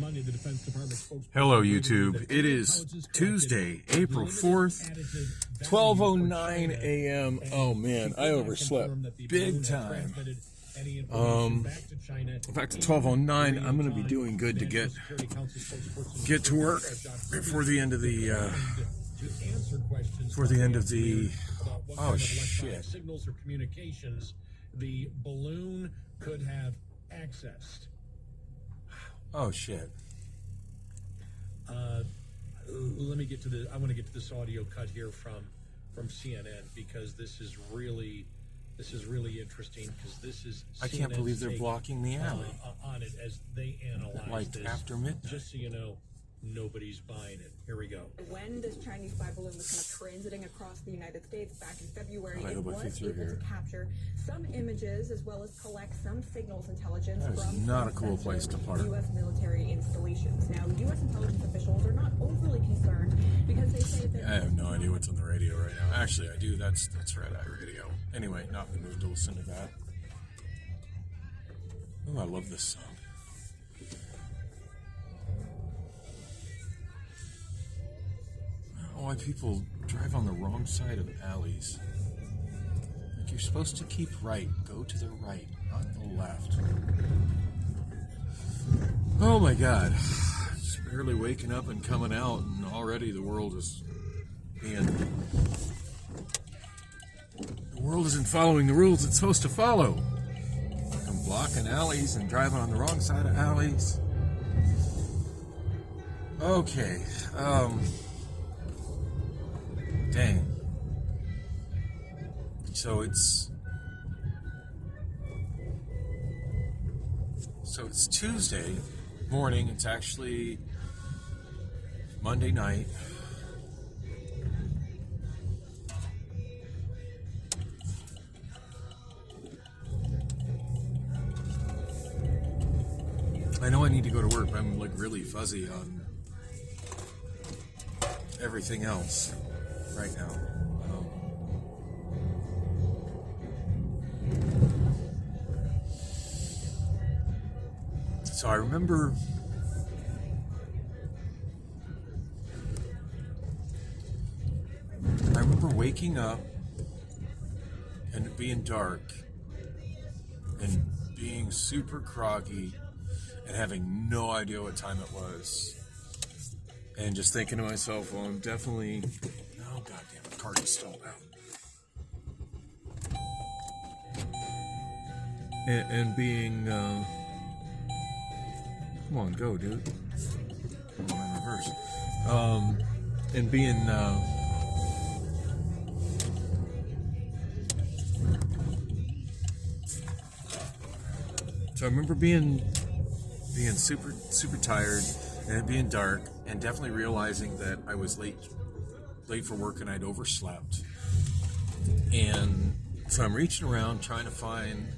Monday, the Defense Department spokesperson. Hello, YouTube. It is Tuesday, April 4th, 12:09 a.m. Oh, man, I overslept big time. In fact, at 12:09, I'm going to be doing good to get to work before the end of the, oh, shit. Signals or communications the balloon could have accessed. Oh, shit. Let me get to the. I want to get to this audio cut here from CNN because this is really interesting because this is. I can't believe they're blocking the alley on it as they analyze like this. After midnight. Just so you know, nobody's buying it. Here we go. When this Chinese spy balloon was kind of transiting across the United States back in February, it was able to capture some images as well as collect some signals intelligence from not a cool place to park. U.S. military installations. Now, U.S. intelligence officials are not overly concerned because they say that... I have no idea what's on the radio right now. Actually, I do. That's Red Eye Radio. Anyway, not in the mood to listen to that. Oh, I love this song. Why people drive on the wrong side of alleys. Like you're supposed to keep right. Go to the right, not the left. Oh my God. Just barely waking up and coming out, and already the world is being... The world isn't following the rules it's supposed to follow. I'm blocking alleys and driving on the wrong side of alleys. Okay. Dang. So it's Tuesday morning. It's actually Monday night. I know I need to go to work, but I'm like really fuzzy on everything else right now. So I remember waking up and it being dark and being super groggy and having no idea what time it was and just thinking to myself, well, I'm definitely... Oh, goddamn, the car just stalled out. And being, come on, go, dude. I'm in reverse. And being, so I remember being super tired and it being dark and definitely realizing that I was late for work and I'd overslept. And so I'm reaching around trying to find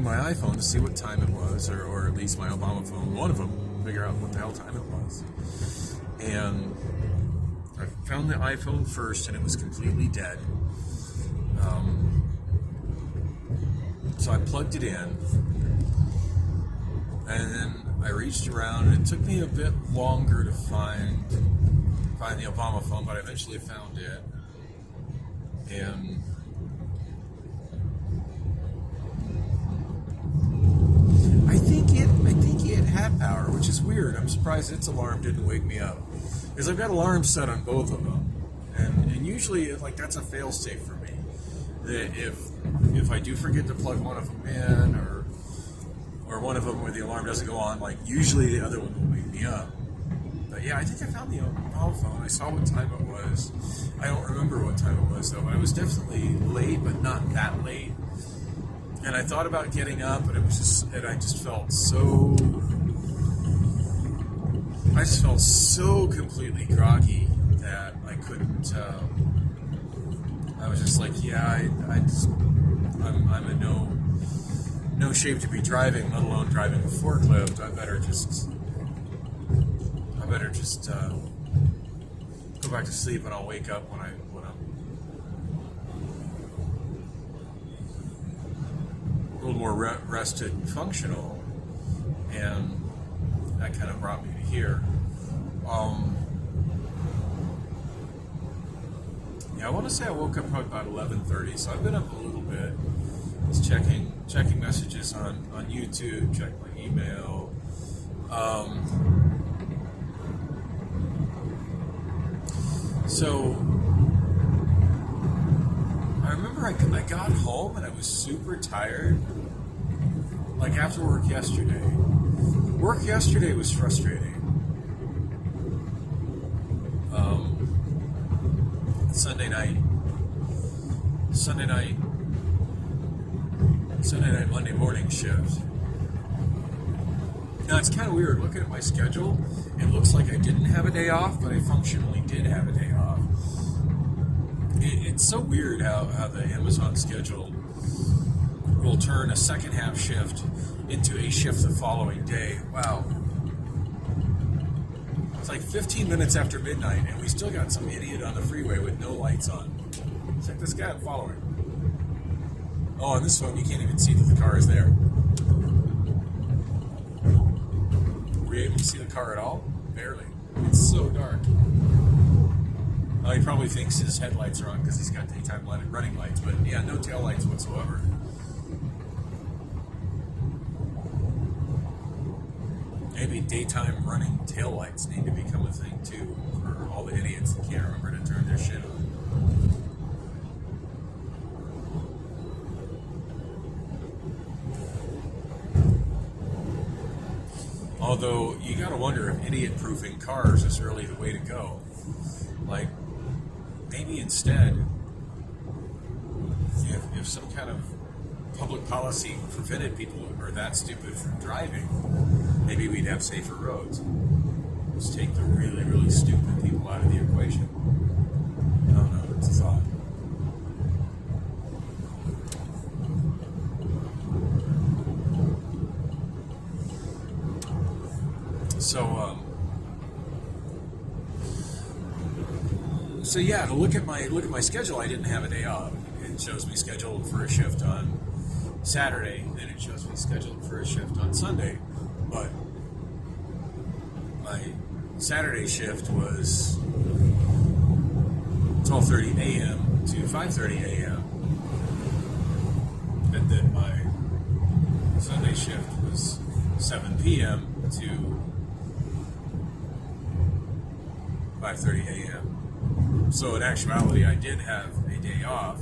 my iPhone to see what time it was, or at least my Obamaphone, one of them, figure out what the hell time it was. And I found the iPhone first and it was completely dead. So I plugged it in and then I reached around and it took me a bit longer to find the Obamaphone, but I eventually found it. And I think it had power, which is weird. I'm surprised its alarm didn't wake me up, because I've got alarms set on both of them, and usually like that's a fail-safe for me. That if I do forget to plug one of them in, or one of them where the alarm doesn't go on, like usually the other one will wake me up. But yeah, I think I found the Obamaphone. I saw what time it was. I don't remember what time it was though, but I was definitely late, but not that late. And I thought about getting up, but I just felt so completely groggy that I couldn't. I was just like, yeah, I'm in no shape to be driving, let alone driving a forklift. I better just go back to sleep, and I'll wake up when I'm a little more rested and functional. and that kind of brought me to here. Yeah, I want to say I woke up probably about 11:30, so I've been up a little bit. Just checking messages on YouTube, checking my email. So I remember I got home and I was super tired. Like after work yesterday. Work yesterday was frustrating. Sunday night, Monday morning shift. Now it's kind of weird. Looking at my schedule, it looks like I didn't have a day off, but I functionally did have a day off. It's so weird how the Amazon schedule will turn a second half shift into a shift the following day. Wow. It's like 15 minutes after midnight, and we still got some idiot on the freeway with no lights on. Check this guy I'm following. Oh, on this phone, you can't even see that the car is there. Were you able to see the car at all? Barely. It's so dark. Oh, he probably thinks his headlights are on because he's got daytime running lights, but yeah, no tail lights whatsoever. Maybe daytime running taillights need to become a thing too for all the idiots that can't remember to turn their shit on. Although you gotta wonder if idiot-proofing cars is really the way to go. Like, maybe instead, if some kind of public policy prevented people who are that stupid from driving, maybe we'd have safer roads. Just take the really, really stupid people out of the equation. I don't know, it's a thought. So yeah, to look at my schedule, I didn't have a day off. It shows me scheduled for a shift on Saturday, then it shows me scheduled for a shift on Sunday. But my Saturday shift was 12:30 a.m. to 5:30 a.m. And then my Sunday shift was 7 p.m. to 5:30 a.m. So in actuality, I did have a day off,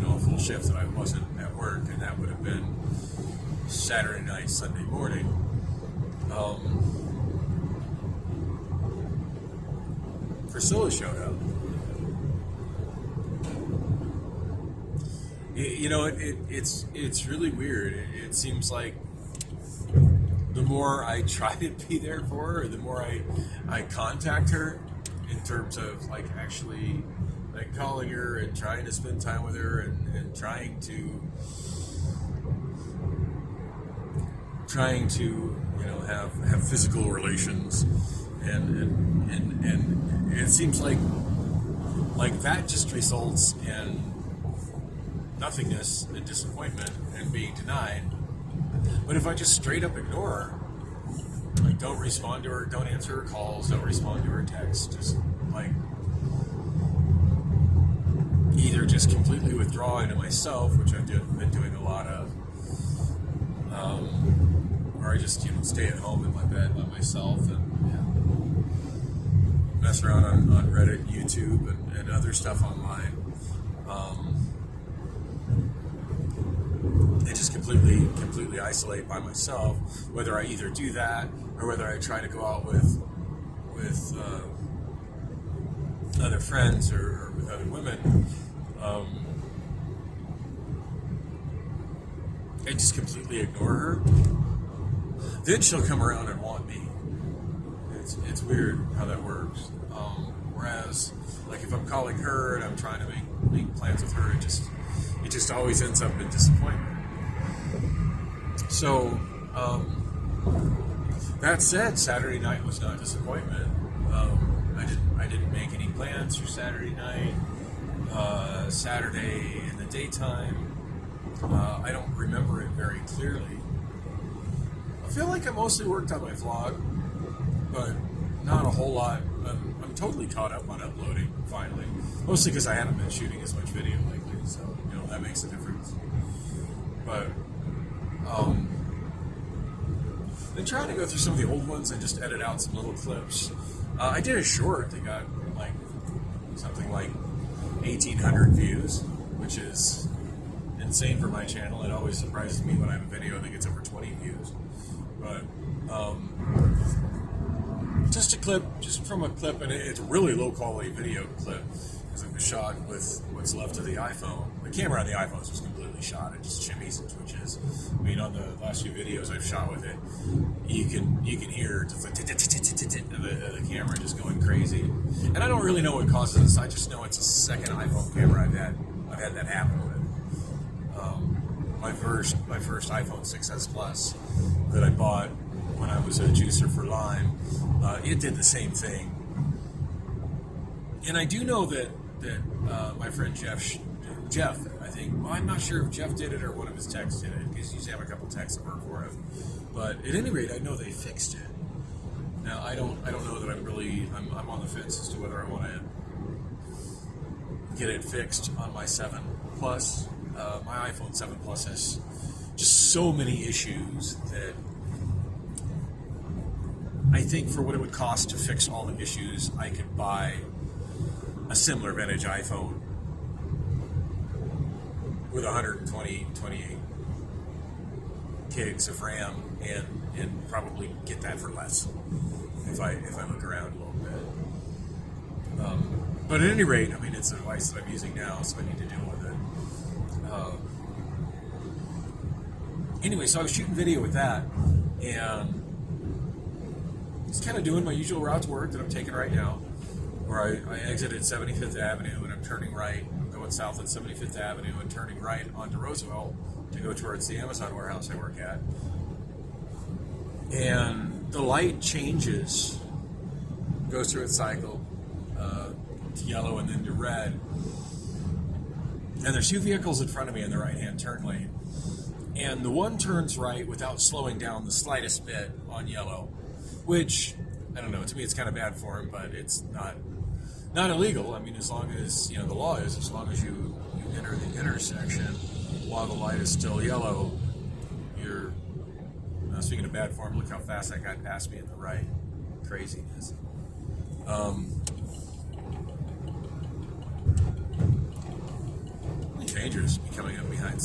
a full shift that I wasn't at work, and that would have been Saturday night, Sunday morning. Priscilla showed up. It's really weird. It seems like the more I try to be there for her, the more I contact her in terms of like actually like calling her and trying to spend time with her and trying to have physical relations and it seems like that just results in nothingness and disappointment and being denied. But if I just straight up ignore her, like don't respond to her, don't answer her calls, don't respond to her texts, just like either just completely withdraw into myself, which I've been doing a lot of, or I just stay at home in my bed by myself and mess around on Reddit, YouTube, and other stuff online. I just completely isolate by myself. Whether I either do that or whether I try to go out with other friends or with other women, I just completely ignore her. Then she'll come around and want me. It's weird how that works. Whereas, like if I'm calling her and I'm trying to make plans with her, it just always ends up in disappointment. So, that said, Saturday night was not disappointment. I didn't make any plans for Saturday night. Saturday in the daytime, I don't remember it very clearly. I feel like I mostly worked on my vlog, but not a whole lot. I'm totally caught up on uploading, finally. Mostly because I haven't been shooting as much video lately, so, you know, that makes a difference. But, been trying to go through some of the old ones and just edit out some little clips. I did a short that got, like, something like 1,800 views, which is insane for my channel. It always surprises me when I have a video that gets over 20 views. But, just a clip, just from a clip, and it's a really low quality video clip because it was shot with what's left of the iPhone. The camera on the iPhone is just completely shot. It just shimmies and twitches. I mean, on the last few videos I've shot with it, you can hear just like the camera just going crazy. And I don't really know what causes this. I just know it's the second iPhone camera I've had that happen with. My first iPhone 6s Plus that I bought when I was a juicer for Lime, it did the same thing. And I do know that my friend Jeff, I think, well, I'm not sure if Jeff did it or one of his techs did it, because he used to have a couple techs that work for him. But at any rate, I know they fixed it. Now I don't know that I'm on the fence as to whether I want to get it fixed on my 7 Plus. My iPhone 7 Plus has just so many issues that I think for what it would cost to fix all the issues, I could buy a similar vintage iPhone with 28 gigs of RAM and probably get that for less if I look around a little bit. But at any rate, I mean, it's a device that I'm using now, so I need to deal with it. Anyway, so I was shooting video with that, and just kind of doing my usual route to work that I'm taking right now, where I exited 75th Avenue and I'm turning right. I'm going south at 75th Avenue and turning right onto Roosevelt to go towards the Amazon warehouse I work at. And the light changes, goes through its cycle, to yellow and then to red. And there's two vehicles in front of me in the right-hand turn lane. And the one turns right without slowing down the slightest bit on yellow, which, I don't know, to me it's kind of bad for him, but it's not illegal. I mean, as long as, you know, the law is, as long as you enter the intersection while the light is still yellow, you're, speaking of bad form, look how fast that guy passed me in the right. Craziness. Really dangerous to be coming up behind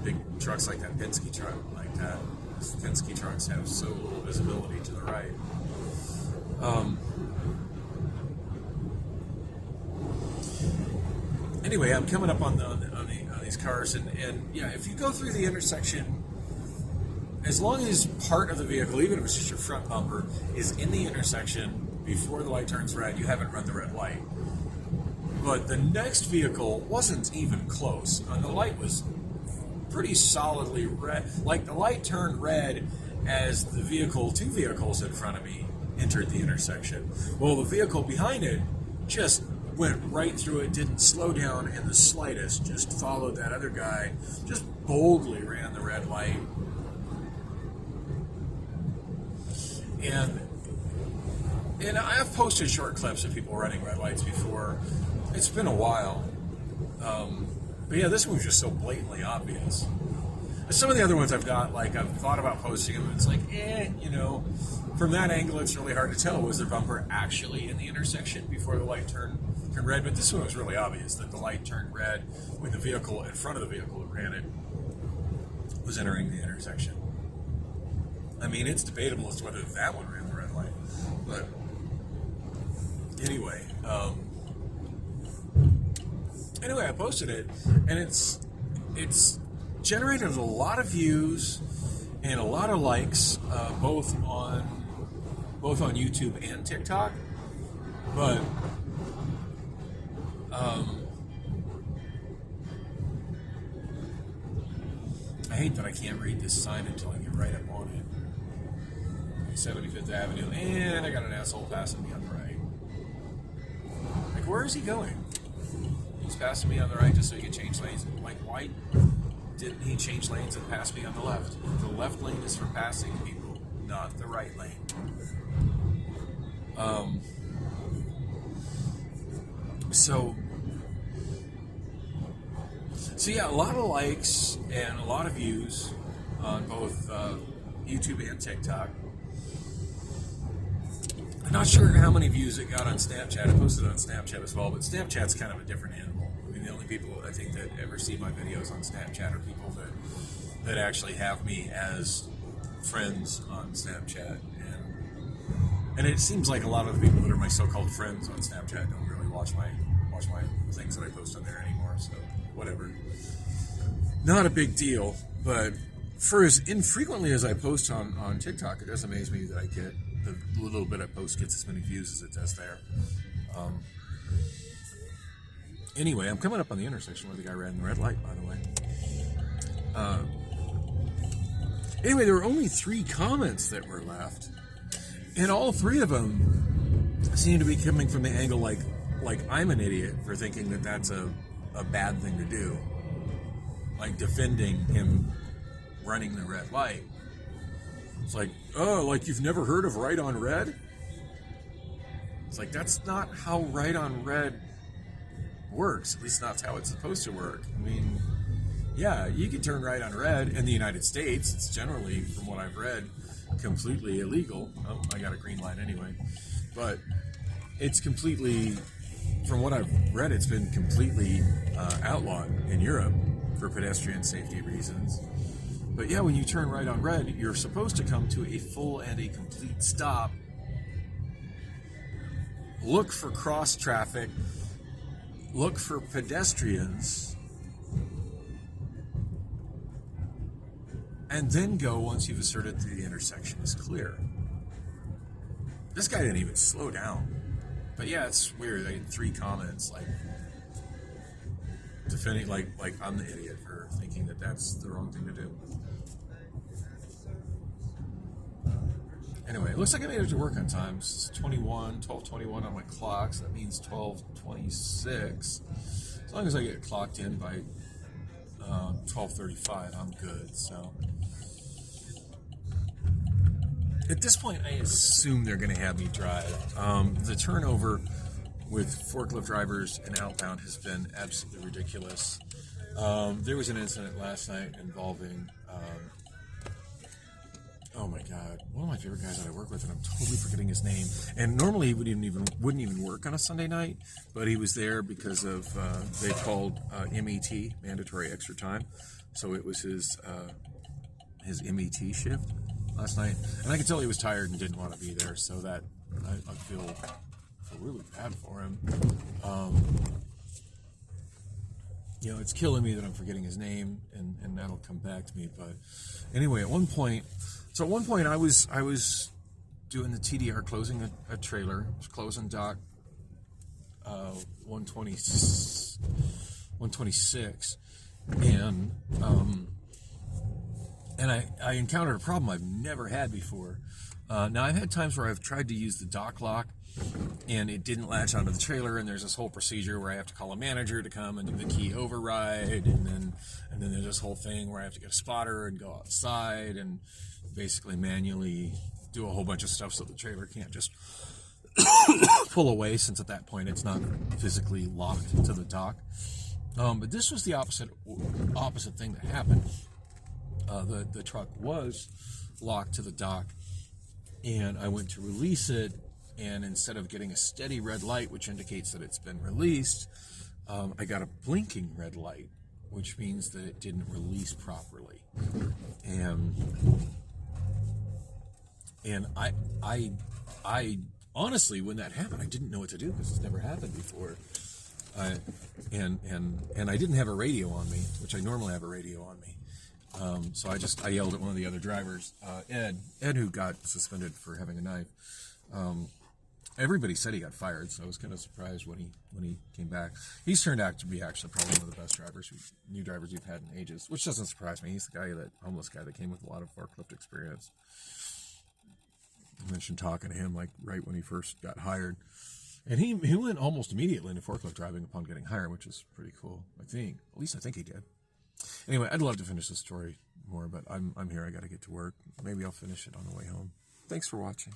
big trucks like that Penske truck, like that. Penske trucks have so little visibility to the right. Anyway, I'm coming up on these cars, and yeah, if you go through the intersection, as long as part of the vehicle, even if it's just your front bumper, is in the intersection before the light turns red, you haven't run the red light. But the next vehicle wasn't even close, and the light was pretty solidly red. Like, the light turned red as the two vehicles in front of me entered the intersection. Well, the vehicle behind it just went right through it, didn't slow down in the slightest, just followed that other guy, just boldly ran the red light. And I've posted short clips of people running red lights before. It's been a while. But yeah, this one was just so blatantly obvious. Some of the other ones I've got, like, I've thought about posting them, and it's like, you know, from that angle, it's really hard to tell. Was their bumper actually in the intersection before the light turned red? But this one was really obvious that the light turned red when the vehicle in front of the vehicle that ran it was entering the intersection. I mean, it's debatable as to whether that one ran the red light. But anyway, I posted it, and it's generated a lot of views and a lot of likes, both on YouTube and TikTok. But I hate that I can't read this sign until I get right up on it. 75th Avenue, and I got an asshole passing me on the right. Like, where is he going? He's passing me on the right just so he can change lanes. Like, why didn't he change lanes and pass me on the left? The left lane is for passing people, not the right lane. So yeah, a lot of likes and a lot of views on both YouTube and TikTok. I'm not sure how many views it got on Snapchat. I posted it on Snapchat as well, but Snapchat's kind of a different animal. I mean, the only people I think that ever see my videos on Snapchat are people that actually have me as friends on Snapchat. And it seems like a lot of the people that are my so-called friends on Snapchat don't really watch my things that I post on there anymore, so whatever. Not a big deal, but for as infrequently as I post on TikTok, it does amaze me that I get the little bit I post gets as many views as it does there. Anyway, I'm coming up on the intersection where the guy ran the red light, by the way. Anyway, there were only 3 comments that were left, and all 3 of them seem to be coming from the angle like I'm an idiot for thinking that that's a bad thing to do, like defending him running the red light. It's like, oh, like you've never heard of right on red? It's like, that's not how right on red works. At least not how it's supposed to work. I mean, yeah, you can turn right on red in the United States. It's generally, from what I've read, completely illegal. Oh, I got a green light anyway. But it's completely, from what I've read, it's been completely outlawed in Europe for pedestrian safety reasons. But yeah, when you turn right on red, you're supposed to come to a full and a complete stop. Look for cross traffic. Look for pedestrians. And then go once you've asserted that the intersection is clear. This guy didn't even slow down. But yeah, it's weird. I get 3 comments like defending, like I'm the idiot for thinking that that's the wrong thing to do. Anyway, it looks like I made it to work on time. It's 12:21 on my clock, so that means 12:26. As long as I get clocked in by 12:35, I'm good. So at this point, I assume they're going to have me drive. The turnover with forklift drivers and outbound has been absolutely ridiculous. There was an incident last night involving, oh my God, one of my favorite guys that I work with, and I'm totally forgetting his name. And normally he wouldn't even work on a Sunday night, but he was there because of they called MET, mandatory extra time. So it was his MET shift last night, and I could tell he was tired and didn't want to be there. So that I feel really bad for him. You know, it's killing me that I'm forgetting his name, and that'll come back to me. But anyway, at one point I was doing the TDR, closing a trailer, closing dock 126, and I encountered a problem I've never had before. Now, I've had times where I've tried to use the dock lock and it didn't latch onto the trailer, and there's this whole procedure where I have to call a manager to come and do the key override, and then there's this whole thing where I have to get a spotter and go outside and basically manually do a whole bunch of stuff so the trailer can't just pull away, since at that point it's not physically locked to the dock. But this was the opposite thing that happened. The truck was locked to the dock, and I went to release it, and instead of getting a steady red light, which indicates that it's been released, I got a blinking red light, which means that it didn't release properly. And I honestly, when that happened, I didn't know what to do because it's never happened before. And I didn't have a radio on me, which I normally have a radio on me. So I yelled at one of the other drivers, Ed, who got suspended for having a knife. Everybody said he got fired, so I was kind of surprised when he came back. He's turned out to be actually probably one of the best new drivers we've had in ages, which doesn't surprise me. He's the homeless guy that came with a lot of forklift experience. I mentioned talking to him like right when he first got hired, and he went almost immediately into forklift driving upon getting hired, which is pretty cool. At least I think he did. Anyway, I'd love to finish this story more, but I'm here. I got to get to work. Maybe I'll finish it on the way home. Thanks for watching.